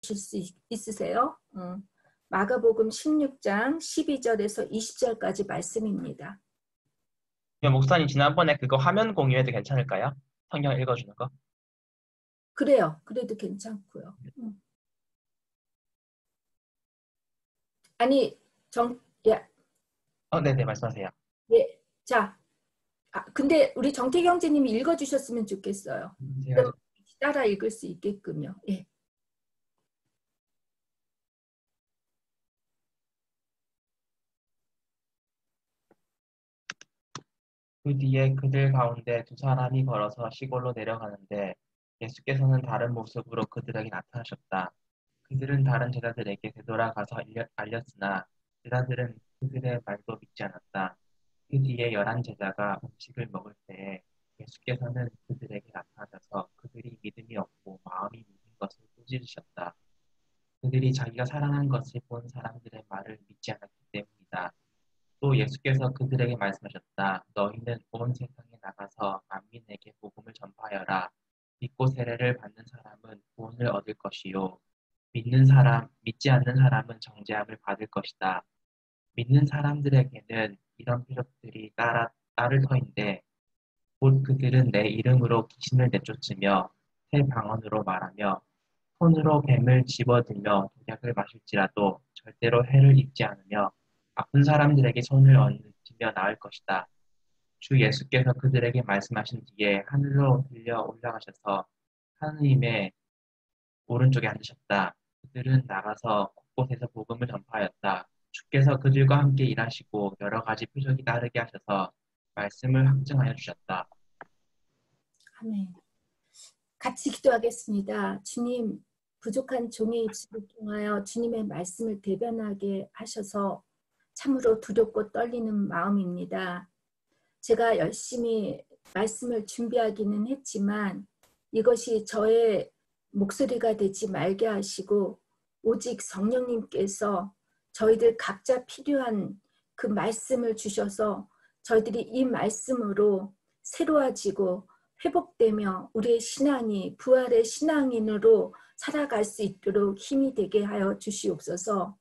수 있으세요? 마가복음 16장 12절에서 20절까지 말씀입니다. 목사님 지난번에 그거 화면 공유해도 괜찮을까요? 성경 읽어주는 거? 그래요. 그래도 괜찮고요. 아니 네네 말씀하세요. 예. 자, 근데 우리 정태기 형제님이 읽어주셨으면 좋겠어요. 제가 그럼 따라 읽을 수 있게끔요. 예. 그 뒤에 그들 가운데 두 사람이 걸어서 시골로 내려가는데 예수께서는 다른 모습으로 그들에게 나타나셨다. 그들은 다른 제자들에게 되돌아가서 알렸으나 제자들은 그들의 말도 믿지 않았다. 그 뒤에 11 제자가 음식을 먹을 때에 예수께서는 그들에게 나타나셔서 그들이 믿음이 없고 마음이 무딘 것을 꾸짖으셨다. 그들이 자기가 살아난 것을 본 사람들의 말을 믿지 않았기 때문이다. 또 예수께서 그들에게 말씀하셨다. 너희는 온 세상에 나가서 만민에게 복음을 전파하여라. 믿고 세례를 받는 사람은 구원을 얻을 것이요. 믿지 않는 사람은 정죄함을 받을 것이다. 믿는 사람들에게는 이런 표적들이 따를 터인데 곧 그들은 내 이름으로 귀신을 내쫓으며 새 방언으로 말하며 손으로 뱀을 집어들며 독약을 마실지라도 절대로 해를 입지 않으며 아픈 사람들에게 손을 얹으며 나을 것이다. 주 예수께서 그들에게 말씀하신 뒤에 하늘로 들려 올라가셔서 하느님의 오른쪽에 앉으셨다. 그들은 나가서 곳곳에서 복음을 전파하였다. 주께서 그들과 함께 일하시고 여러 가지 표적이 따르게 하셔서 말씀을 확증하여 주셨다. 아멘. 같이 기도하겠습니다. 주님, 부족한 종의 입술을 통하여 주님의 말씀을 대변하게 하셔서 참으로 두렵고 떨리는 마음입니다. 제가 열심히 말씀을 준비하기는 했지만 이것이 저의 목소리가 되지 말게 하시고 오직 성령님께서 저희들 각자 필요한 그 말씀을 주셔서 저희들이 이 말씀으로 새로워지고 회복되며 우리의 신앙이 부활의 신앙인으로 살아갈 수 있도록 힘이 되게 하여 주시옵소서.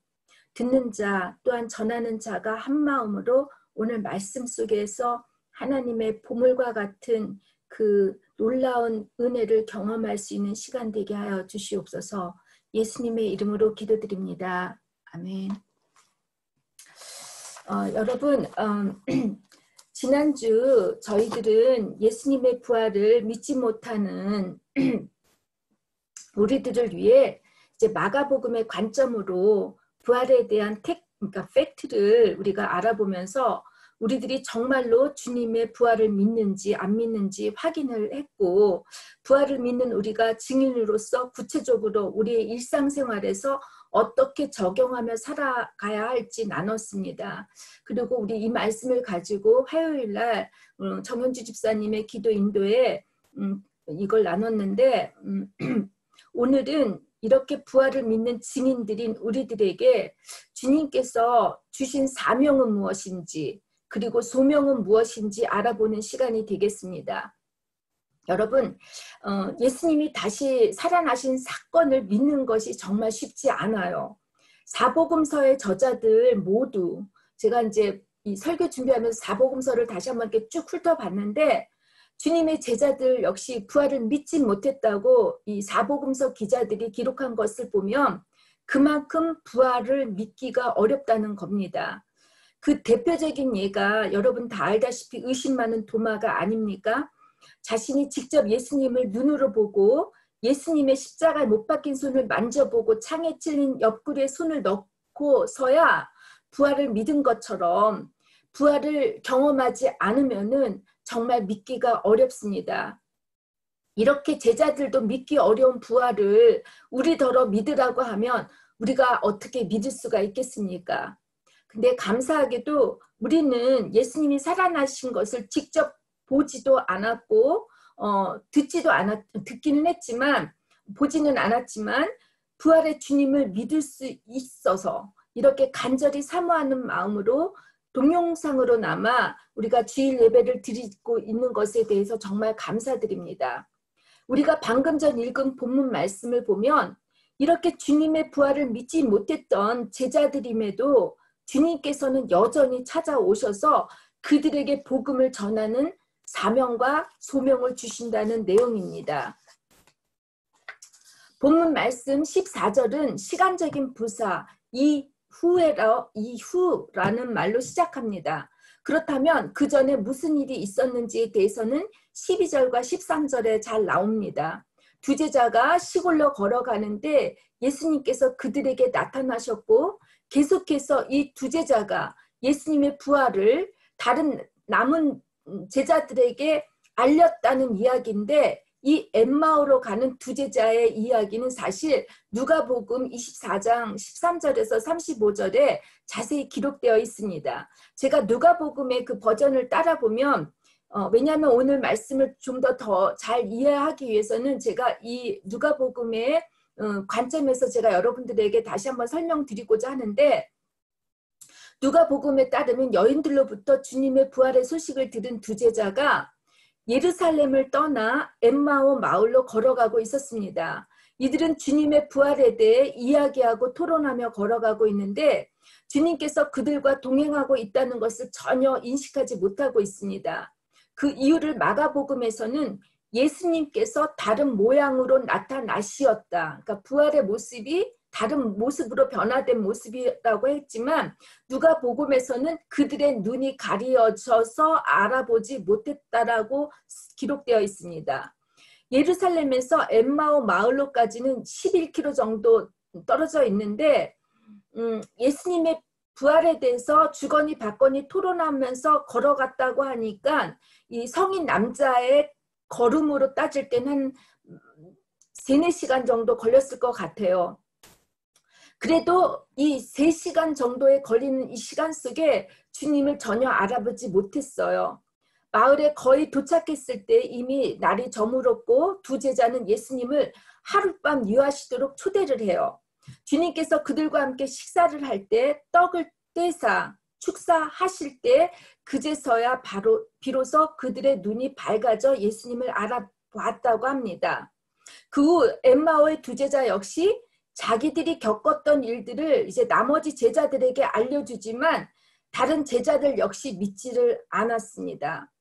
듣는 자 또한 전하는 자가 한 마음으로 오늘 말씀 속에서 하나님의 보물과 같은 그 놀라운 은혜를 경험할 수 있는 시간 되게 하여 주시옵소서. 예수님의 이름으로 기도드립니다. 아멘. 여러분, 지난주 저희들은 예수님의 부활을 믿지 못하는 우리들을 위해 이제 마가복음의 관점으로 부활에 대한 그러니까 팩트를 우리가 알아보면서 우리들이 정말로 주님의 부활을 믿는지 안 믿는지 확인을 했고 부활을 믿는 우리가 증인으로서 구체적으로 우리의 일상생활에서 어떻게 적용하며 살아가야 할지 나눴습니다. 그리고 우리 이 말씀을 가지고 화요일 날 정현주 집사님의 기도 인도에 이걸 나눴는데 오늘은 이렇게 부활을 믿는 증인들인 우리들에게 주님께서 주신 사명은 무엇인지 그리고 소명은 무엇인지 알아보는 시간이 되겠습니다. 여러분, 예수님이 다시 살아나신 사건을 믿는 것이 정말 쉽지 않아요. 사복음서의 저자들 모두 제가 이제 이 설교 준비하면서 사복음서를 다시 한번 이렇게 쭉 훑어봤는데 주님의 제자들 역시 부활을 믿지 못했다고 이 사복음서 기자들이 기록한 것을 보면 그만큼 부활을 믿기가 어렵다는 겁니다. 그 대표적인 예가 여러분 다 알다시피 의심 많은 도마가 아닙니까? 자신이 직접 예수님을 눈으로 보고 예수님의 십자가에 못 박힌 손을 만져보고 창에 찔린 옆구리에 손을 넣고서야 부활을 믿은 것처럼 부활을 경험하지 않으면은 정말 믿기가 어렵습니다. 이렇게 제자들도 믿기 어려운 부활을 우리더러 믿으라고 하면 우리가 어떻게 믿을 수가 있겠습니까? 근데 감사하게도 우리는 예수님이 살아나신 것을 직접 보지도 않았고 듣기는 했지만 보지는 않았지만 부활의 주님을 믿을 수 있어서 이렇게 간절히 사모하는 마음으로 동영상으로나마 우리가 주일 예배를 드리고 있는 것에 대해서 정말 감사드립니다. 우리가 방금 전 읽은 본문 말씀을 보면 이렇게 주님의 부활을 믿지 못했던 제자들임에도 주님께서는 여전히 찾아오셔서 그들에게 복음을 전하는 사명과 소명을 주신다는 내용입니다. 본문 말씀 14절은 시간적인 부사 이후라는 말로 시작합니다. 그렇다면 그 전에 무슨 일이 있었는지에 대해서는 12절과 13절에 잘 나옵니다. 두 제자가 시골로 걸어가는데 예수님께서 그들에게 나타나셨고 계속해서 이 두 제자가 예수님의 부활을 다른 남은 제자들에게 알렸다는 이야기인데, 이 엠마오로 가는 두 제자의 이야기는 사실 누가복음 24장 13절에서 35절에 자세히 기록되어 있습니다. 제가 누가복음의 그 버전을 따라보면 왜냐하면 오늘 말씀을 좀 더 잘 이해하기 위해서는 제가 이 누가복음의 관점에서 제가 여러분들에게 다시 한번 설명드리고자 하는데, 누가복음에 따르면 여인들로부터 주님의 부활의 소식을 들은 두 제자가 예루살렘을 떠나 엠마오 마을로 걸어가고 있었습니다. 이들은 주님의 부활에 대해 이야기하고 토론하며 걸어가고 있는데 주님께서 그들과 동행하고 있다는 것을 전혀 인식하지 못하고 있습니다. 그 이유를 마가복음에서는 예수님께서 다른 모양으로 나타나시었다. 그러니까 부활의 모습이 다른 모습으로 변화된 모습이라고 했지만 누가복음에서는 그들의 눈이 가려져서 알아보지 못했다라고 기록되어 있습니다. 예루살렘에서 엠마오 마을로까지는 11km 정도 떨어져 있는데 예수님의 부활에 대해서 주거니 받거니 토론하면서 걸어갔다고 하니까 이 성인 남자의 걸음으로 따질 때는 한 3-4시간 정도 걸렸을 것 같아요. 그래도 이 3시간 정도에 걸리는 이 시간 속에 주님을 전혀 알아보지 못했어요. 마을에 거의 도착했을 때 이미 날이 저물었고 두 제자는 예수님을 하룻밤 유하시도록 초대를 해요. 주님께서 그들과 함께 식사를 할 때 떡을 떼사 축사하실 때 그제서야 비로소 그들의 눈이 밝아져 예수님을 알아봤다고 합니다. 그 후 엠마오의 두 제자 역시 자기들이 겪었던 일들을 이제 나머지 제자들에게 알려주지만 다른 제자들 역시 믿지를 않았습니다.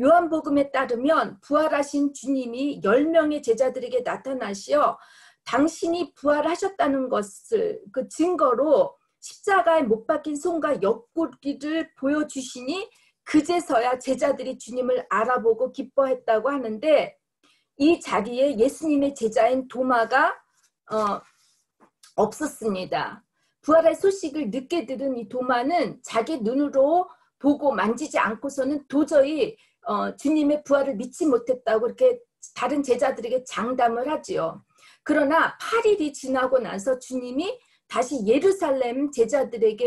요한복음에 따르면 부활하신 주님이 10명의 제자들에게 나타나시어 당신이 부활하셨다는 것을 그 증거로 십자가에 못 박힌 손과 옆구리를 보여주시니 그제서야 제자들이 주님을 알아보고 기뻐했다고 하는데, 이 자리에 예수님의 제자인 도마가 없었습니다. 부활의 소식을 늦게 들은 이 도마는 자기 눈으로 보고 만지지 않고서는 도저히 주님의 부활을 믿지 못했다고 이렇게 다른 제자들에게 장담을 하지요. 그러나 8일이 지나고 나서 주님이 다시 예루살렘 제자들이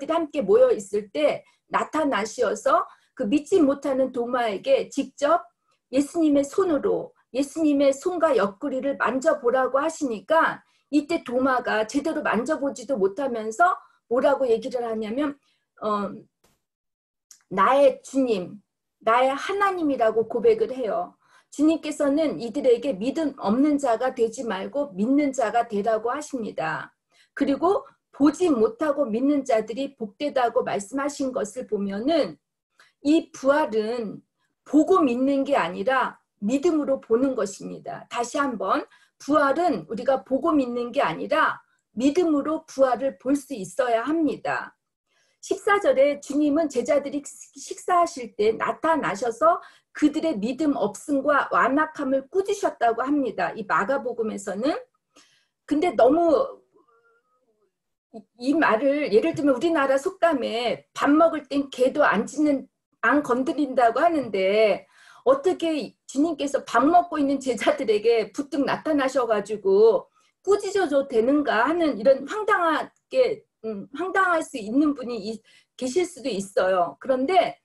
함께 모여 있을 때 나타나시어서 그 믿지 못하는 도마에게 직접 예수님의 손으로 예수님의 손과 옆구리를 만져보라고 하시니까 이때 도마가 제대로 만져보지도 못하면서 뭐라고 얘기를 하냐면 나의 주님, 나의 하나님이라고 고백을 해요. 주님께서는 이들에게 믿음 없는 자가 되지 말고 믿는 자가 되라고 하십니다. 그리고 보지 못하고 믿는 자들이 복되다고 말씀하신 것을 보면은 이 부활은 보고 믿는 게 아니라 믿음으로 보는 것입니다. 다시 한번, 부활은 우리가 보고 믿는 게 아니라 믿음으로 부활을 볼 수 있어야 합니다. 14절에 주님은 제자들이 식사하실 때 나타나셔서 그들의 믿음 없음과 완악함을 꾸짖으셨다고 합니다. 이 마가복음에서는. 근데 너무 이 말을 예를 들면 우리나라 속담에 밥 먹을 땐 개도 안 건드린다고 하는데 어떻게 주님께서 밥 먹고 있는 제자들에게 부뜩 나타나셔가지고 꾸짖어도 되는가 하는 이런 황당할 수 있는 분이 계실 수도 있어요. 그런데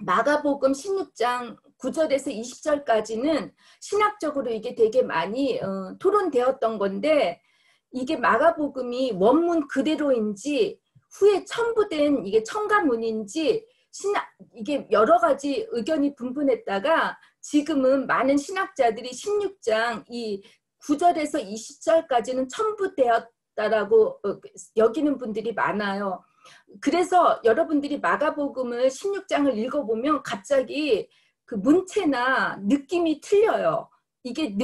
마가복음 16장 9절에서 20절까지는 신학적으로 이게 되게 많이 토론되었던 건데, 이게 마가복음이 원문 그대로인지 후에 첨부된 이게 첨가문인지 이게 여러 가지 의견이 분분했다가 지금은 많은 신학자들이 16장 이 9절에서 20절까지는 첨부되었다라고 여기는 분들이 많아요. 그래서 여러분들이 마가복음을 16장을 읽어보면 갑자기 그 문체나 느낌이 틀려요. 이게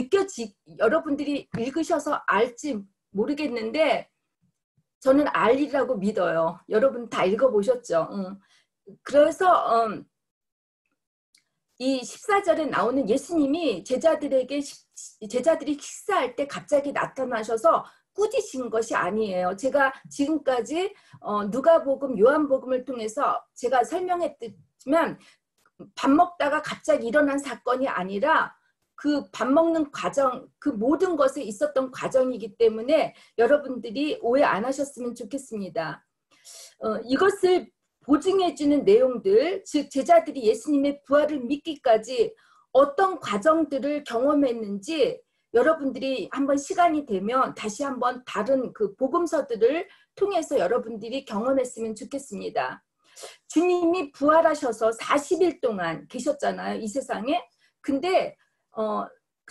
여러분들이 읽으셔서 알지 모르겠는데 저는 알리라고 믿어요. 여러분 다 읽어보셨죠? 그래서 이 14절에 나오는 예수님이 제자들이 식사할 때 갑자기 나타나셔서 꾸짖으신 것이 아니에요. 제가 지금까지 누가복음, 요한복음을 통해서 제가 설명했지만 밥 먹다가 갑자기 일어난 사건이 아니라 그 밥 먹는 과정, 그 모든 것에 있었던 과정이기 때문에 여러분들이 오해 안 하셨으면 좋겠습니다. 이것을 보증해주는 내용들, 즉 제자들이 예수님의 부활을 믿기까지 어떤 과정들을 경험했는지 여러분들이 한번 시간이 되면 다시 한번 다른 그 복음서들을 통해서 여러분들이 경험했으면 좋겠습니다. 주님이 부활하셔서 40일 동안 계셨잖아요, 이 세상에. 근데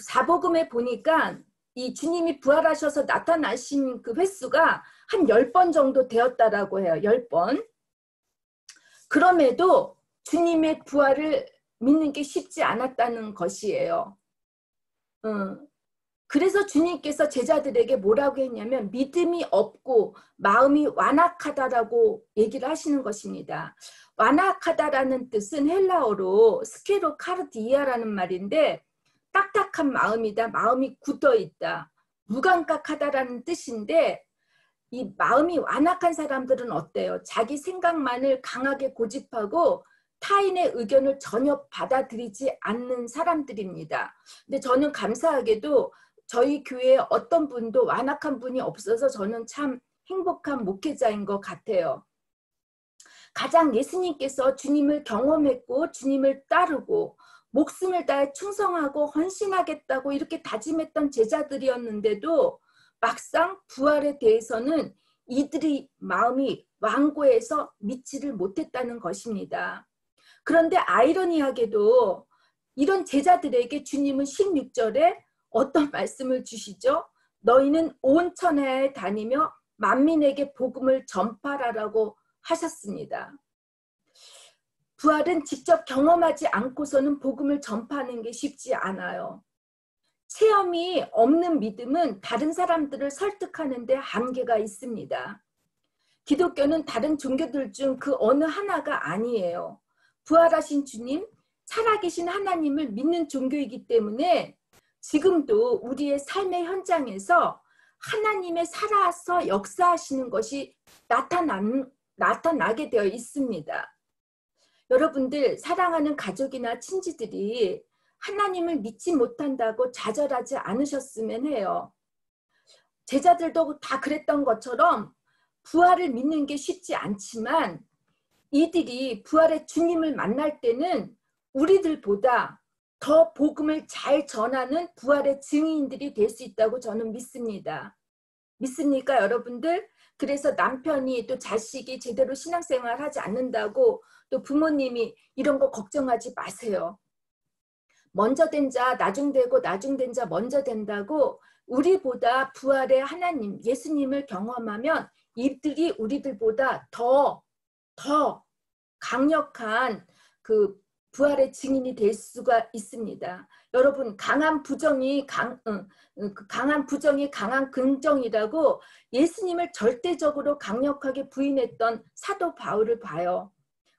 사복음에 보니까 이 주님이 부활하셔서 나타나신 그 횟수가 한 10번 정도 되었다라고 해요. 10번. 그럼에도 주님의 부활을 믿는 게 쉽지 않았다는 것이에요. 그래서 주님께서 제자들에게 뭐라고 했냐면 믿음이 없고 마음이 완악하다라고 얘기를 하시는 것입니다. 완악하다라는 뜻은 헬라어로 스케로카르디아라는 말인데 딱딱한 마음이다. 마음이 굳어있다. 무감각하다라는 뜻인데 이 마음이 완악한 사람들은 어때요? 자기 생각만을 강하게 고집하고 타인의 의견을 전혀 받아들이지 않는 사람들입니다. 근데 저는 감사하게도 저희 교회에 어떤 분도 완악한 분이 없어서 저는 참 행복한 목회자인 것 같아요. 가장 예수님께서 주님을 경험했고 주님을 따르고 목숨을 다해 충성하고 헌신하겠다고 이렇게 다짐했던 제자들이었는데도 막상 부활에 대해서는 이들의 마음이 완고해서 믿지를 못했다는 것입니다. 그런데 아이러니하게도 이런 제자들에게 주님은 16절에 어떤 말씀을 주시죠? 너희는 온 천하에 다니며 만민에게 복음을 전파라라고 하셨습니다. 부활은 직접 경험하지 않고서는 복음을 전파하는 게 쉽지 않아요. 체험이 없는 믿음은 다른 사람들을 설득하는 데 한계가 있습니다. 기독교는 다른 종교들 중 그 어느 하나가 아니에요. 부활하신 주님, 살아계신 하나님을 믿는 종교이기 때문에 지금도 우리의 삶의 현장에서 하나님의 살아서 역사하시는 것이 나타나게 되어 있습니다. 여러분들 사랑하는 가족이나 친지들이 하나님을 믿지 못한다고 좌절하지 않으셨으면 해요. 제자들도 다 그랬던 것처럼 부활을 믿는 게 쉽지 않지만 이들이 부활의 주님을 만날 때는 우리들보다 더 복음을 잘 전하는 부활의 증인들이 될 수 있다고 저는 믿습니다. 믿습니까, 여러분들? 그래서 남편이 또 자식이 제대로 신앙생활 하지 않는다고 또 부모님이 이런 거 걱정하지 마세요. 먼저 된 자 나중 되고 나중 된 자 먼저 된다고 우리보다 부활의 하나님 예수님을 경험하면 이들이 우리들보다 더 강력한 그 부활의 증인이 될 수가 있습니다. 여러분 강한 부정이 강한 긍정이라고 예수님을 절대적으로 강력하게 부인했던 사도 바울을 봐요.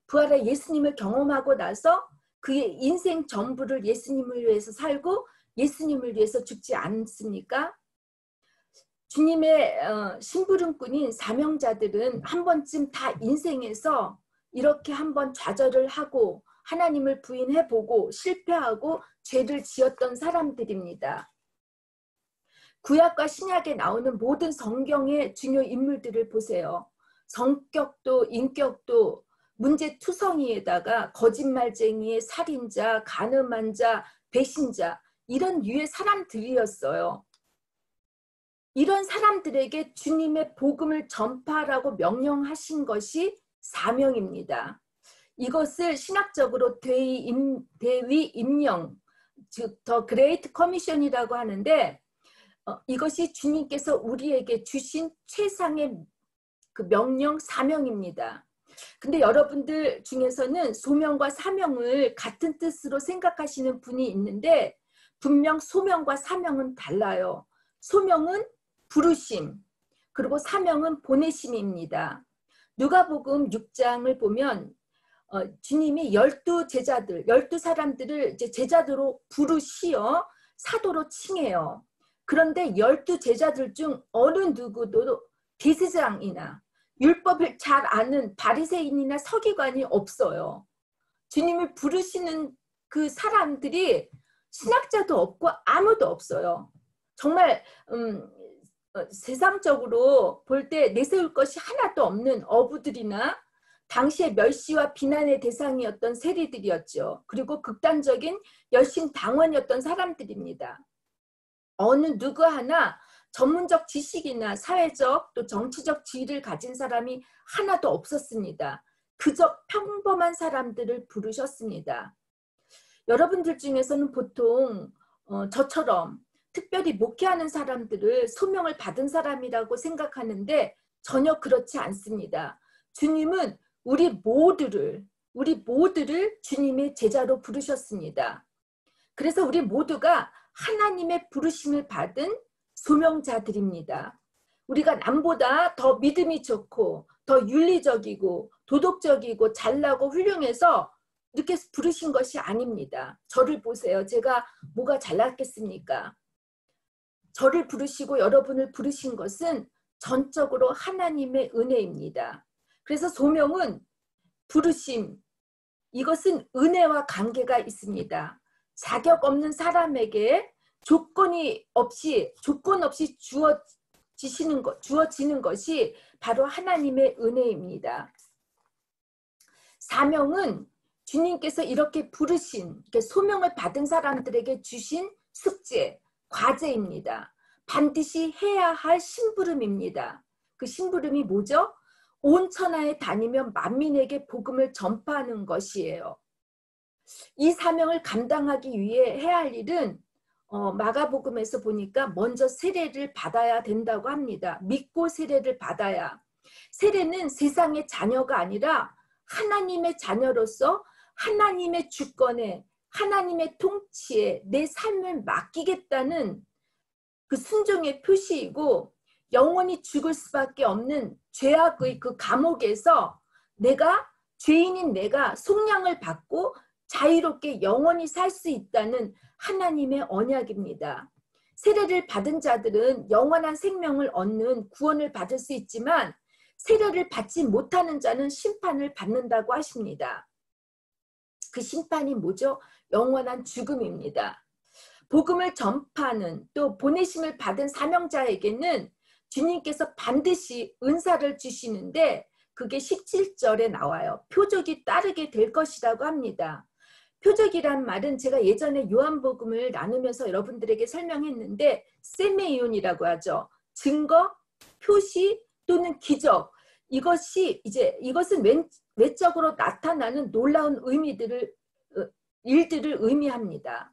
부활의 예수님을 경험하고 나서 그의 인생 전부를 예수님을 위해서 살고 예수님을 위해서 죽지 않습니까? 주님의 심부름꾼인 사명자들은 한 번쯤 다 인생에서 이렇게 한번 좌절을 하고 하나님을 부인해보고 실패하고 죄를 지었던 사람들입니다. 구약과 신약에 나오는 모든 성경의 중요 인물들을 보세요. 성격도 인격도 문제투성이에다가 거짓말쟁이, 살인자, 간음한 자, 배신자 이런 유의 사람들이었어요. 이런 사람들에게 주님의 복음을 전파하라고 명령하신 것이 사명입니다. 이것을 신학적으로 대위 임령, 즉 더 그레이트 커미션이라고 하는데 이것이 주님께서 우리에게 주신 최상의 그 명령, 사명입니다. 근데 여러분들 중에서는 소명과 사명을 같은 뜻으로 생각하시는 분이 있는데 분명 소명과 사명은 달라요. 소명은 부르심, 그리고 사명은 보내심입니다. 누가복음 6장을 보면 주님이 12제자들, 12사람들을 이제 제자들로 부르시어 사도로 칭해요. 그런데 12제자들 중 어느 누구도 대제사장이나 율법을 잘 아는 바리새인이나 서기관이 없어요. 주님을 부르시는 그 사람들이 신학자도 없고 아무도 없어요. 정말 세상적으로 볼 때 내세울 것이 하나도 없는 어부들이나 당시의 멸시와 비난의 대상이었던 세리들이었죠. 그리고 극단적인 열심 당원이었던 사람들입니다. 어느 누구 하나 전문적 지식이나 사회적 또 정치적 지위를 가진 사람이 하나도 없었습니다. 그저 평범한 사람들을 부르셨습니다. 여러분들 중에서는 보통 저처럼 특별히 목회하는 사람들을 소명을 받은 사람이라고 생각하는데 전혀 그렇지 않습니다. 주님은 우리 모두를 주님의 제자로 부르셨습니다. 그래서 우리 모두가 하나님의 부르심을 받은 소명자들입니다. 우리가 남보다 더 믿음이 좋고 더 윤리적이고 도덕적이고 잘나고 훌륭해서 이렇게 부르신 것이 아닙니다. 저를 보세요. 제가 뭐가 잘났겠습니까? 저를 부르시고 여러분을 부르신 것은 전적으로 하나님의 은혜입니다. 그래서 소명은 부르심, 이것은 은혜와 관계가 있습니다. 자격 없는 사람에게 조건 없이 주어지는 것이 바로 하나님의 은혜입니다. 사명은 주님께서 이렇게 부르신, 소명을 받은 사람들에게 주신 숙제, 과제입니다. 반드시 해야 할 심부름입니다. 그 심부름이 뭐죠? 온 천하에 다니며 만민에게 복음을 전파하는 것이에요. 이 사명을 감당하기 위해 해야 할 일은 마가복음에서 보니까 먼저 세례를 받아야 된다고 합니다. 믿고 세례를 받아야. 세례는 세상의 자녀가 아니라 하나님의 자녀로서 하나님의 주권에, 하나님의 통치에 내 삶을 맡기겠다는 그 순종의 표시이고, 영원히 죽을 수밖에 없는 죄악의 그 감옥에서 죄인인 내가 속량을 받고 자유롭게 영원히 살 수 있다는 하나님의 언약입니다. 세례를 받은 자들은 영원한 생명을 얻는 구원을 받을 수 있지만 세례를 받지 못하는 자는 심판을 받는다고 하십니다. 그 심판이 뭐죠? 영원한 죽음입니다. 복음을 전파하는 또 보내심을 받은 사명자에게는 주님께서 반드시 은사를 주시는데 그게 17절에 나와요. 표적이 따르게 될 것이라고 합니다. 표적이란 말은 제가 예전에 요한복음을 나누면서 여러분들에게 설명했는데 세메이온이라고 하죠. 증거, 표시 또는 기적. 이것은 외적으로 나타나는 놀라운 일들을 의미합니다.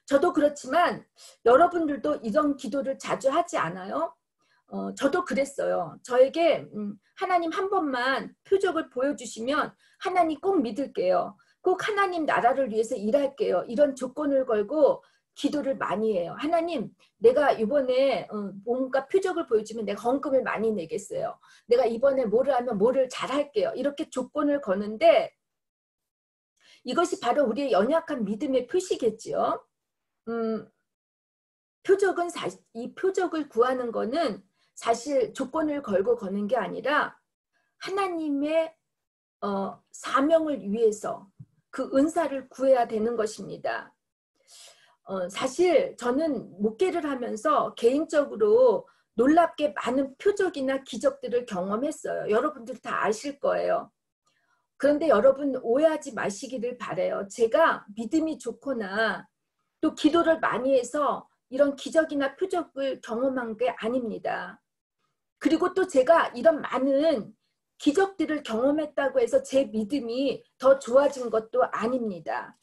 저도 그렇지만 여러분들도 이런 기도를 자주 하지 않아요? 저도 그랬어요. 저에게 하나님 한 번만 표적을 보여주시면 하나님 꼭 믿을게요. 꼭 하나님 나라를 위해서 일할게요. 이런 조건을 걸고 기도를 많이 해요. 하나님, 내가 이번에 뭔가 표적을 보여주면 내가 헌금을 많이 내겠어요. 내가 이번에 뭐를 하면 뭐를 잘할게요. 이렇게 조건을 거는데 이것이 바로 우리의 연약한 믿음의 표시겠죠. 이 표적을 구하는 거는 사실 조건을 걸고 거는 게 아니라 하나님의 사명을 위해서 그 은사를 구해야 되는 것입니다. 사실 저는 목회를 하면서 개인적으로 놀랍게 많은 표적이나 기적들을 경험했어요. 여러분들 다 아실 거예요. 그런데 여러분 오해하지 마시기를 바라요. 제가 믿음이 좋거나 또 기도를 많이 해서 이런 기적이나 표적을 경험한 게 아닙니다. 그리고 또 제가 이런 많은 기적들을 경험했다고 해서 제 믿음이 더 좋아진 것도 아닙니다.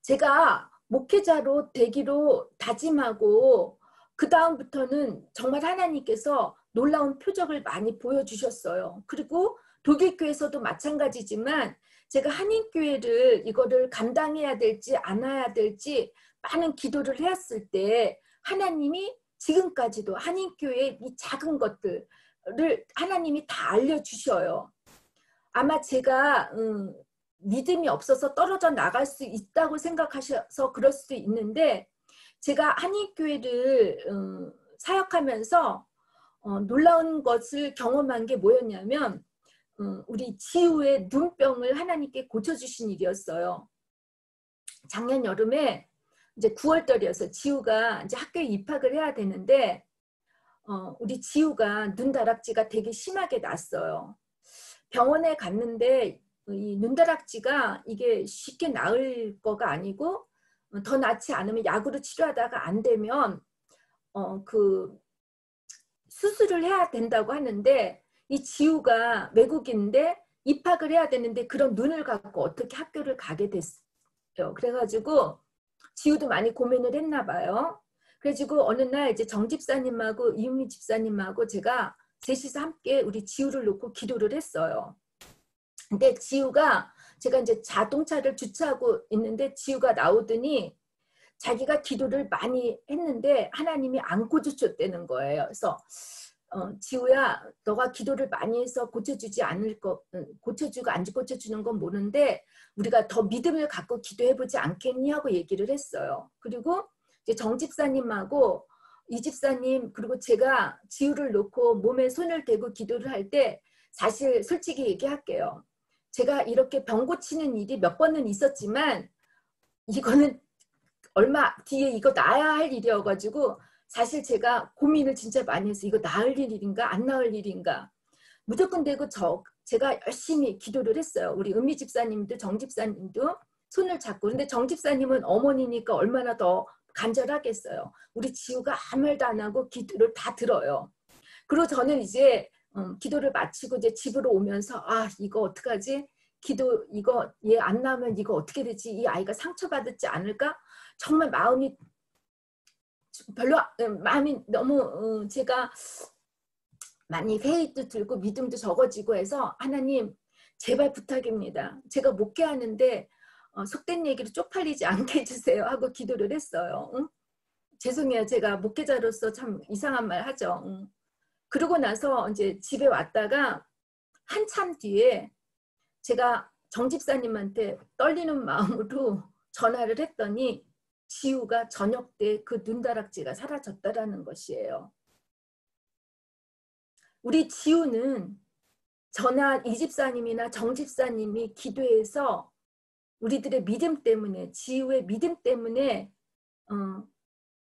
제가 목회자로 되기로 다짐하고 그 다음부터는 정말 하나님께서 놀라운 표적을 많이 보여주셨어요. 그리고 독일교회에서도 마찬가지지만 제가 한인교회를 이거를 감당해야 될지 안아야 될지 많은 기도를 했을 때 하나님이 지금까지도 한인교회의 이 작은 것들을 하나님이 다 알려주셔요. 아마 제가 믿음이 없어서 떨어져 나갈 수 있다고 생각하셔서 그럴 수도 있는데 제가 한인교회를 사역하면서 놀라운 것을 경험한 게 뭐였냐면 우리 지우의 눈병을 하나님께 고쳐주신 일이었어요. 작년 여름에 이제 9월달이어서 지우가 이제 학교에 입학을 해야 되는데 우리 지우가 눈다락지가 되게 심하게 났어요. 병원에 갔는데 이 눈다락지가 이게 쉽게 나을 거가 아니고 더 낫지 않으면 약으로 치료하다가 안 되면 그 수술을 해야 된다고 하는데 이 지우가 외국인인데 입학을 해야 되는데 그런 눈을 갖고 어떻게 학교를 가게 됐어요. 그래가지고 지우도 많이 고민을 했나 봐요. 그래가지고 어느 날 이제 정 집사님하고 이은미 집사님하고 제가 셋이서 함께 우리 지우를 놓고 기도를 했어요. 근데 지우가 제가 이제 자동차를 주차하고 있는데 지우가 나오더니 자기가 기도를 많이 했는데 하나님이 안 고쳐줬다는 거예요. 그래서 지우야 너가 기도를 많이 해서 고쳐주지 않을 거 고쳐주고 안 고쳐주는 건 모르는데 우리가 더 믿음을 갖고 기도해보지 않겠니 하고 얘기를 했어요. 그리고 이제 정 집사님하고 이 집사님 그리고 제가 지우를 놓고 몸에 손을 대고 기도를 할 때 사실 솔직히 얘기할게요. 제가 이렇게 병 고치는 일이 몇 번은 있었지만 이거는 얼마 뒤에 이거 나아야 할 일이어가지고 사실 제가 고민을 진짜 많이 했어요. 이거 나을 일인가 안 나을 일인가. 무조건 되고 제가 열심히 기도를 했어요. 우리 은미 집사님도 정 집사님도 손을 잡고. 근데 정 집사님은 어머니니까 얼마나 더 간절하겠어요. 우리 지우가 아무 말도 안 하고 기도를 다 들어요. 그리고 저는 이제 기도를 마치고 이제 집으로 오면서 아 이거 어떡하지? 기도 이거 얘 안 나오면 이거 어떻게 되지? 이 아이가 상처받지 않을까? 정말 마음이 별로 마음이 너무 제가 많이 회의도 들고 믿음도 적어지고 해서 하나님 제발 부탁입니다. 제가 목회하는데 속된 얘기로 쪽팔리지 않게 해주세요 하고 기도를 했어요. 응? 죄송해요. 제가 목회자로서 참 이상한 말 하죠. 응? 그러고 나서 이제 집에 왔다가 한참 뒤에 제가 정 집사님한테 떨리는 마음으로 전화를 했더니 지우가 저녁 때 그 눈다락지가 사라졌다라는 것이에요. 우리 지우는 저나 이 집사님이나 정 집사님이 기도해서 우리들의 믿음 때문에 지우의 믿음 때문에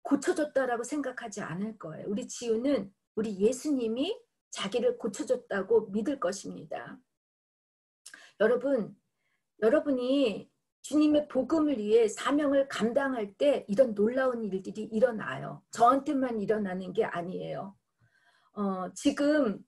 고쳐줬다라고 생각하지 않을 거예요. 우리 지우는 우리 예수님이 자기를 고쳐줬다고 믿을 것입니다. 여러분이 주님의 복음을 위해 사명을 감당할 때 이런 놀라운 일들이 일어나요. 저한테만 일어나는 게 아니에요. 지금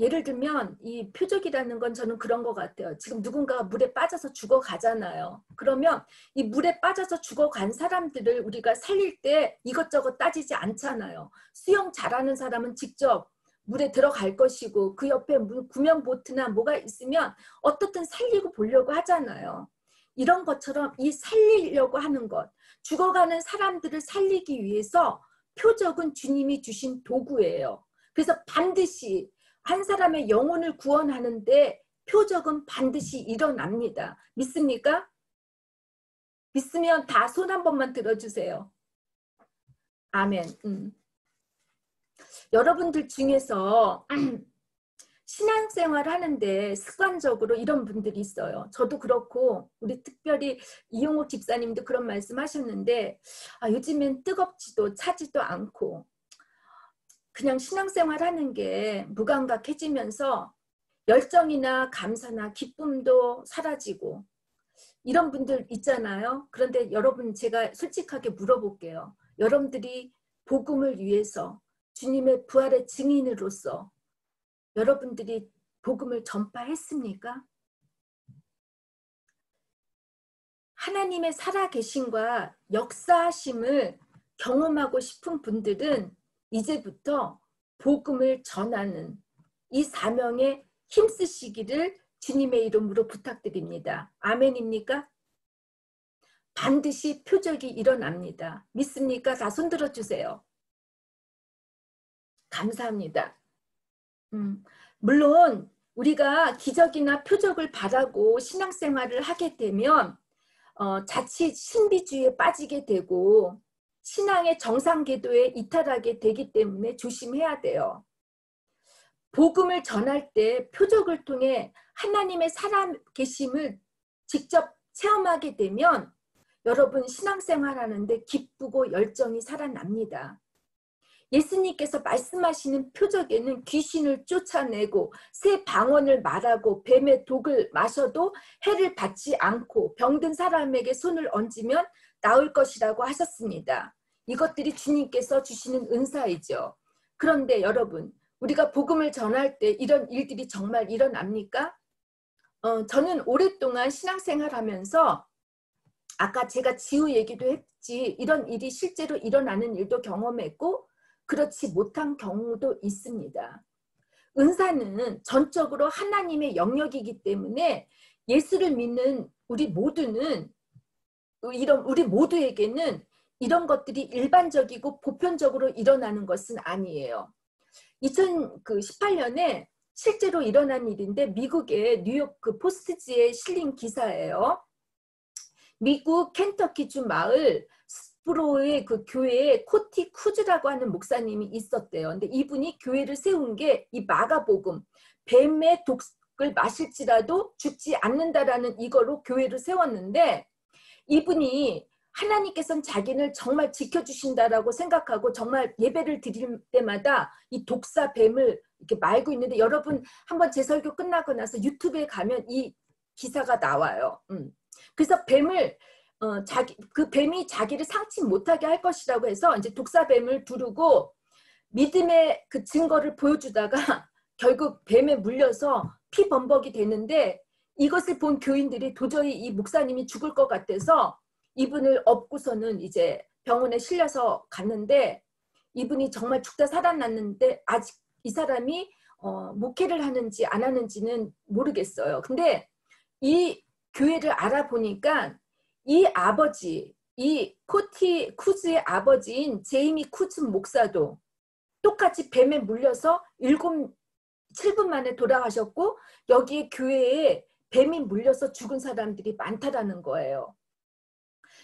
예를 들면 이 표적이라는 건 저는 그런 것 같아요. 지금 누군가가 물에 빠져서 죽어가잖아요. 그러면 이 물에 빠져서 죽어간 사람들을 우리가 살릴 때 이것저것 따지지 않잖아요. 수영 잘하는 사람은 직접 물에 들어갈 것이고 그 옆에 구명보트나 뭐가 있으면 어떻든 살리고 보려고 하잖아요. 이런 것처럼 이 살리려고 하는 것, 죽어가는 사람들을 살리기 위해서 표적은 주님이 주신 도구예요. 그래서 반드시 한 사람의 영혼을 구원하는데 표적은 반드시 일어납니다. 믿습니까? 믿으면 다 손 한 번만 들어주세요. 아멘. 여러분들 중에서 신앙생활 하는데 습관적으로 이런 분들이 있어요. 저도 그렇고 우리 특별히 이용옥 집사님도 그런 말씀 하셨는데 요즘엔 뜨겁지도 차지도 않고 그냥 신앙생활 하는 게 무감각해지면서 열정이나 감사나 기쁨도 사라지고 이런 분들 있잖아요. 그런데 여러분 제가 솔직하게 물어볼게요. 여러분들이 복음을 위해서 주님의 부활의 증인으로서 여러분들이 복음을 전파했습니까? 하나님의 살아계심과 역사하심을 경험하고 싶은 분들은 이제부터 복음을 전하는 이 사명에 힘쓰시기를 주님의 이름으로 부탁드립니다. 아멘입니까? 반드시 표적이 일어납니다. 믿습니까? 다 손들어 주세요. 감사합니다. 물론 우리가 기적이나 표적을 바라고 신앙생활을 하게 되면 자칫 신비주의에 빠지게 되고 신앙의 정상궤도에 이탈하게 되기 때문에 조심해야 돼요. 복음을 전할 때 표적을 통해 하나님의 살아계심을 직접 체험하게 되면 여러분 신앙생활 하는데 기쁘고 열정이 살아납니다. 예수님께서 말씀하시는 표적에는 귀신을 쫓아내고 새 방언을 말하고 뱀의 독을 마셔도 해를 받지 않고 병든 사람에게 손을 얹으면 나을 것이라고 하셨습니다. 이것들이 주님께서 주시는 은사이죠. 그런데 여러분, 우리가 복음을 전할 때 이런 일들이 정말 일어납니까? 저는 오랫동안 신앙생활 하면서 아까 제가 지우 얘기도 했지, 이런 일이 실제로 일어나는 일도 경험했고 그렇지 못한 경우도 있습니다. 은사는 전적으로 하나님의 영역이기 때문에 예수를 믿는 우리 모두에게는 이런 것들이 일반적이고 보편적으로 일어나는 것은 아니에요. 2018년에 실제로 일어난 일인데 미국의 뉴욕 포스트지에 실린 기사예요. 미국 켄터키주 마을 스프로의 그 교회에 코티 쿠즈라고 하는 목사님이 있었대요. 근데 이분이 교회를 세운 게 이 마가복음, 뱀의 독을 마실지라도 죽지 않는다라는 이거로 교회를 세웠는데 이분이 하나님께서는 자기를 정말 지켜주신다라고 생각하고 정말 예배를 드릴 때마다 이 독사 뱀을 이렇게 말고 있는데 여러분 한번 제 설교 끝나고 나서 유튜브에 가면 이 기사가 나와요. 그래서 그 뱀이 자기를 상치 못하게 할 것이라고 해서 이제 독사뱀을 두르고 믿음의 그 증거를 보여주다가 결국 뱀에 물려서 피범벅이 되는데 이것을 본 교인들이 도저히 이 목사님이 죽을 것 같아서 이분을 업고서는 이제 병원에 실려서 갔는데 이분이 정말 죽다 살아났는데 아직 이 사람이 목회를 하는지 안 하는지는 모르겠어요. 근데 이 교회를 알아보니까 이 아버지, 이 코티 쿠즈의 아버지인 제이미 쿠즈 목사도 똑같이 뱀에 물려서 7분 만에 돌아가셨고 여기에 교회에 뱀이 물려서 죽은 사람들이 많다라는 거예요.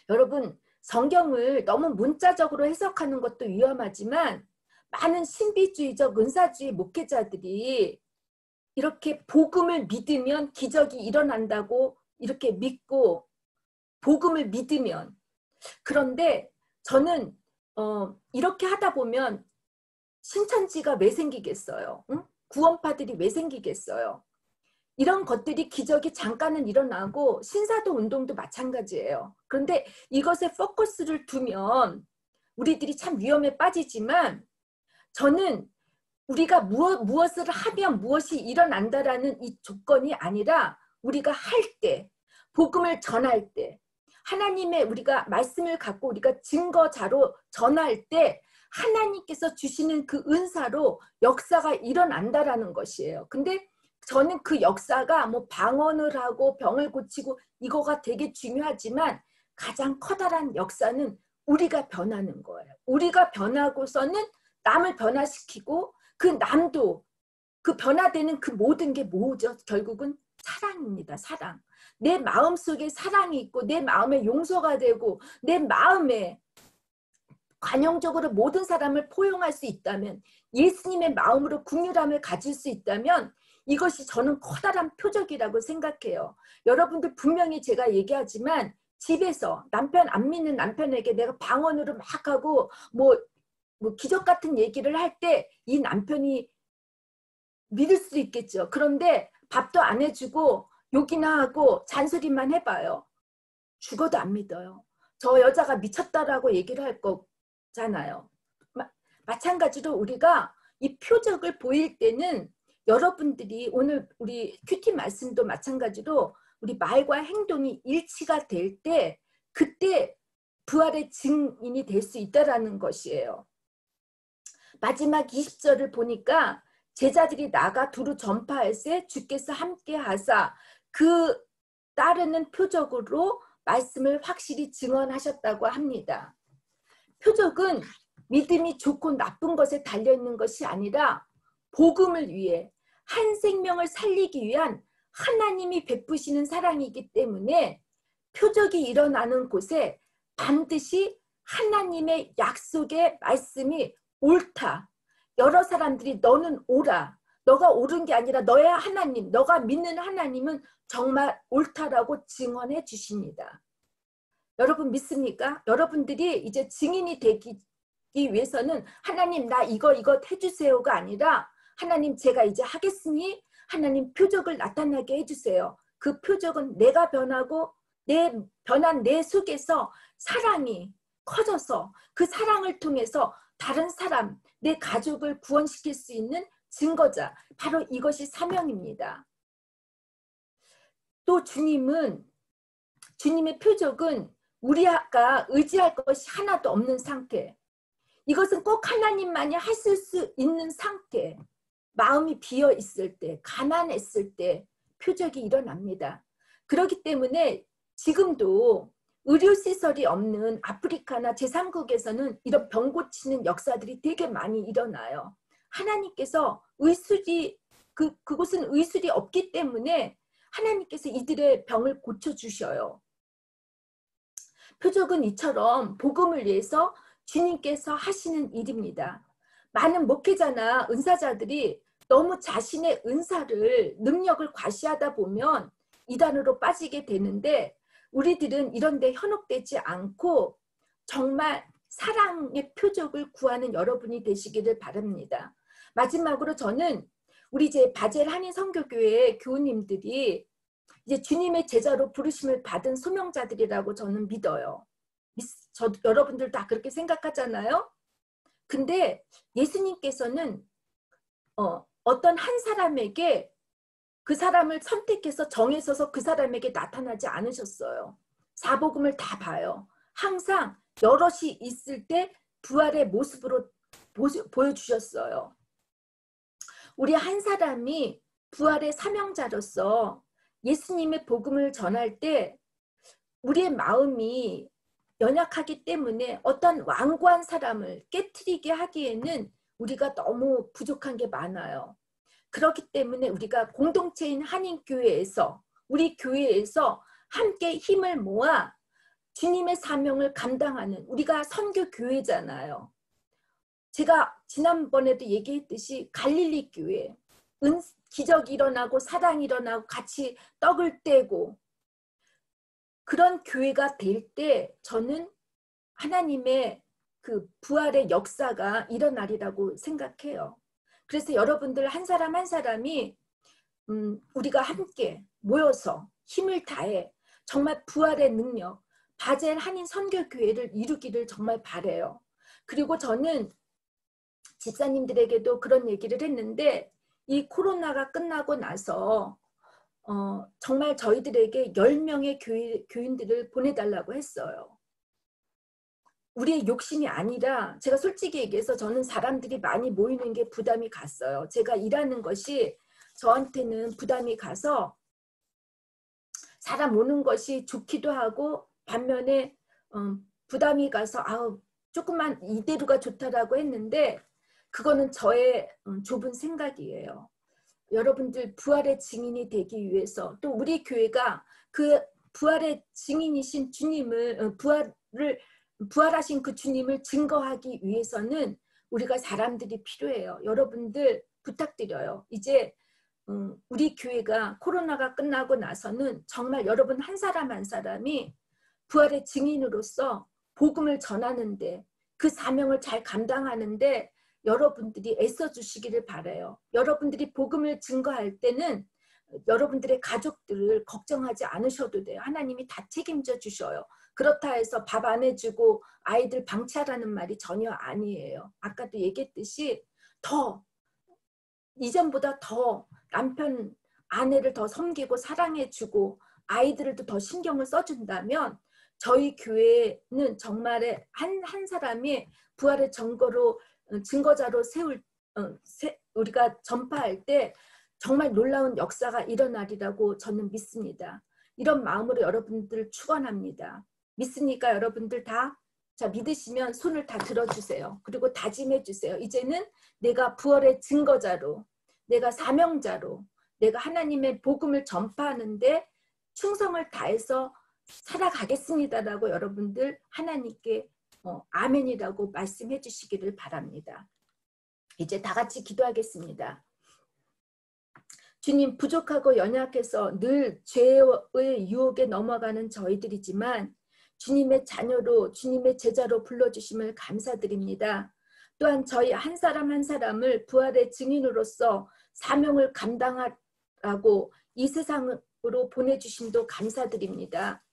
여러분 성경을 너무 문자적으로 해석하는 것도 위험하지만 많은 신비주의적 은사주의 목회자들이 이렇게 복음을 믿으면 기적이 일어난다고 이렇게 믿고 복음을 믿으면 그런데 저는 이렇게 하다 보면 신천지가 왜 생기겠어요? 응? 구원파들이 왜 생기겠어요? 이런 것들이 기적이 잠깐은 일어나고 신사도 운동도 마찬가지예요. 그런데 이것에 포커스를 두면 우리들이 참 위험에 빠지지만 저는 우리가 무엇을 하면 무엇이 일어난다라는 이 조건이 아니라 우리가 할 때, 복음을 전할 때, 하나님의 우리가 말씀을 갖고 우리가 증거자로 전할 때 하나님께서 주시는 그 은사로 역사가 일어난다라는 것이에요. 근데 저는 그 역사가 뭐 방언을 하고 병을 고치고 이거가 되게 중요하지만 가장 커다란 역사는 우리가 변하는 거예요. 우리가 변하고서는 남을 변화시키고 그 남도 그 변화되는 그 모든 게 뭐죠? 결국은 사랑입니다. 사랑. 내 마음속에 사랑이 있고 내 마음에 용서가 되고 내 마음에 관용적으로 모든 사람을 포용할 수 있다면 예수님의 마음으로 긍휼함을 가질 수 있다면 이것이 저는 커다란 표적이라고 생각해요. 여러분들 분명히 제가 얘기하지만 집에서 남편 안 믿는 남편에게 내가 방언으로 막 하고 뭐 기적 같은 얘기를 할 때 이 남편이 믿을 수 있겠죠. 그런데 밥도 안 해주고 욕이나 하고 잔소리만 해봐요. 죽어도 안 믿어요. 저 여자가 미쳤다라고 얘기를 할 거잖아요. 마찬가지로 우리가 이 표적을 보일 때는 여러분들이 오늘 우리 큐티 말씀도 마찬가지로 우리 말과 행동이 일치가 될 때 그때 부활의 증인이 될 수 있다라는 것이에요. 마지막 20절을 보니까 제자들이 나가 두루 전파할세 주께서 함께 하사 그 따르는 표적으로 말씀을 확실히 증언하셨다고 합니다. 표적은 믿음이 좋고 나쁜 것에 달려있는 것이 아니라 복음을 위해 한 생명을 살리기 위한 하나님이 베푸시는 사랑이기 때문에 표적이 일어나는 곳에 반드시 하나님의 약속의 말씀이 옳다. 여러 사람들이 너는 옳아. 너가 옳은 게 아니라 너의 하나님, 너가 믿는 하나님은 정말 옳다라고 증언해 주십니다. 여러분 믿습니까? 여러분들이 이제 증인이 되기 위해서는 하나님 나 이거 해주세요가 아니라 하나님 제가 이제 하겠으니 하나님 표적을 나타나게 해주세요. 그 표적은 내가 변하고 변한 내 속에서 사랑이 커져서 그 사랑을 통해서 다른 사람, 내 가족을 구원시킬 수 있는 증거자. 바로 이것이 사명입니다. 또 주님의 표적은 우리가 의지할 것이 하나도 없는 상태. 이것은 꼭 하나님만이 하실 수 있는 상태. 마음이 비어 있을 때, 가난했을 때 표적이 일어납니다. 그렇기 때문에 지금도 의료시설이 없는 아프리카나 제3국에서는 이런 병 고치는 역사들이 되게 많이 일어나요. 하나님께서 그곳은 의술이 없기 때문에 하나님께서 이들의 병을 고쳐주셔요. 표적은 이처럼 복음을 위해서 주님께서 하시는 일입니다. 많은 목회자나 은사자들이 너무 자신의 은사를, 능력을 과시하다 보면 이단으로 빠지게 되는데 우리들은 이런 데 현혹되지 않고 정말 사랑의 표적을 구하는 여러분이 되시기를 바랍니다. 마지막으로 저는 우리 이제 바젤 한인 선교교회 교우님들이 이제 주님의 제자로 부르심을 받은 소명자들이라고 저는 믿어요. 여러분들 다 그렇게 생각하잖아요. 근데 예수님께서는 어떤 한 사람에게 그 사람을 선택해서 정해서서 그 사람에게 나타나지 않으셨어요. 사복음을 다 봐요. 항상 여럿이 있을 때 부활의 모습으로 보여주셨어요. 우리 한 사람이 부활의 사명자로서 예수님의 복음을 전할 때 우리의 마음이 연약하기 때문에 어떤 완고한 사람을 깨트리게 하기에는 우리가 너무 부족한 게 많아요. 그렇기 때문에 우리가 공동체인 한인교회에서 우리 교회에서 함께 힘을 모아 주님의 사명을 감당하는 우리가 선교교회잖아요. 제가 지난번에도 얘기했듯이 갈릴리 교회 기적이 일어나고 사랑이 일어나고 같이 떡을 떼고 그런 교회가 될 때 저는 하나님의 그 부활의 역사가 일어나리라고 생각해요. 그래서 여러분들 한 사람 한 사람이 우리가 함께 모여서 힘을 다해 정말 부활의 능력, 바젤 한인 선교교회를 이루기를 정말 바라요. 그리고 저는 집사님들에게도 그런 얘기를 했는데 이 코로나가 끝나고 나서 정말 저희들에게 10명의 교인들을 보내달라고 했어요. 우리의 욕심이 아니라 제가 솔직히 얘기해서 저는 사람들이 많이 모이는 게 부담이 갔어요. 제가 일하는 것이 저한테는 부담이 가서 사람 오는 것이 좋기도 하고 반면에 부담이 가서 조금만 이대로가 좋다라고 했는데 그거는 저의 좁은 생각이에요. 여러분들 부활의 증인이 되기 위해서 또 우리 교회가 그 부활의 증인이신 주님을 부활하신 그 주님을 증거하기 위해서는 우리가 사람들이 필요해요. 여러분들 부탁드려요. 이제 우리 교회가 코로나가 끝나고 나서는 정말 여러분 한 사람 한 사람이 부활의 증인으로서 복음을 전하는데 그 사명을 잘 감당하는데 여러분들이 애써주시기를 바라요. 여러분들이 복음을 증거할 때는 여러분들의 가족들을 걱정하지 않으셔도 돼요. 하나님이 다 책임져 주셔요. 그렇다 해서 밥 안 해주고 아이들 방치하라는 말이 전혀 아니에요. 아까도 얘기했듯이 이전보다 더 남편, 아내를 더 섬기고 사랑해주고 아이들을 더 신경을 써준다면 저희 교회는 정말 한 사람이 부활의 증거자로 우리가 전파할 때 정말 놀라운 역사가 일어나리라고 저는 믿습니다. 이런 마음으로 여러분들 축원합니다. 믿습니까, 여러분들 다? 자, 믿으시면 손을 다 들어주세요. 그리고 다짐해 주세요. 이제는 내가 부활의 증거자로, 내가 사명자로, 내가 하나님의 복음을 전파하는데 충성을 다해서 살아가겠습니다라고 여러분들 하나님께 아멘이라고 말씀해 주시기를 바랍니다. 이제 다 같이 기도하겠습니다. 주님, 부족하고 연약해서 늘 죄의 유혹에 넘어가는 저희들이지만 주님의 자녀로, 주님의 제자로 불러주심을 감사드립니다. 또한 저희 한 사람 한 사람을 부활의 증인으로서 사명을 감당하라고 이 세상으로 보내주심도 감사드립니다.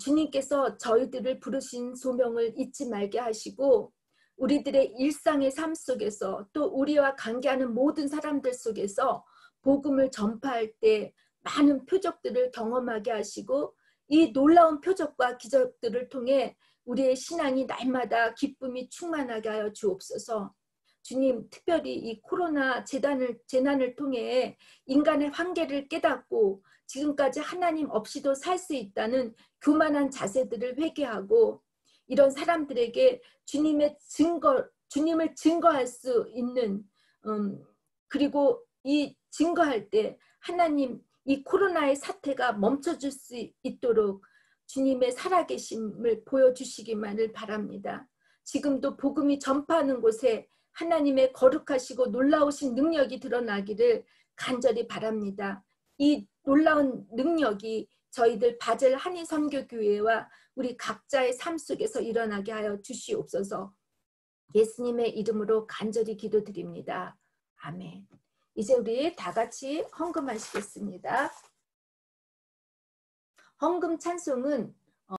주님께서 저희들을 부르신 소명을 잊지 말게 하시고 우리들의 일상의 삶 속에서 또 우리와 관계하는 모든 사람들 속에서 복음을 전파할 때 많은 표적들을 경험하게 하시고 이 놀라운 표적과 기적들을 통해 우리의 신앙이 날마다 기쁨이 충만하게 하여 주옵소서. 주님, 특별히 이 코로나 재난을 통해 인간의 한계를 깨닫고 지금까지 하나님 없이도 살 수 있다는 교만한 자세들을 회개하고 이런 사람들에게 주님을 증거할 수 있는 그리고 이 증거할 때 하나님 이 코로나의 사태가 멈춰줄 수 있도록 주님의 살아계심을 보여주시기만을 바랍니다. 지금도 복음이 전파하는 곳에 하나님의 거룩하시고 놀라우신 능력이 드러나기를 간절히 바랍니다. 이 놀라운 능력이 저희들 바젤 한인선교교회와 우리 각자의 삶 속에서 일어나게 하여 주시옵소서. 예수님의 이름으로 간절히 기도드립니다. 아멘. 이제 우리 다 같이 헌금하시겠습니다. 헌금 찬송은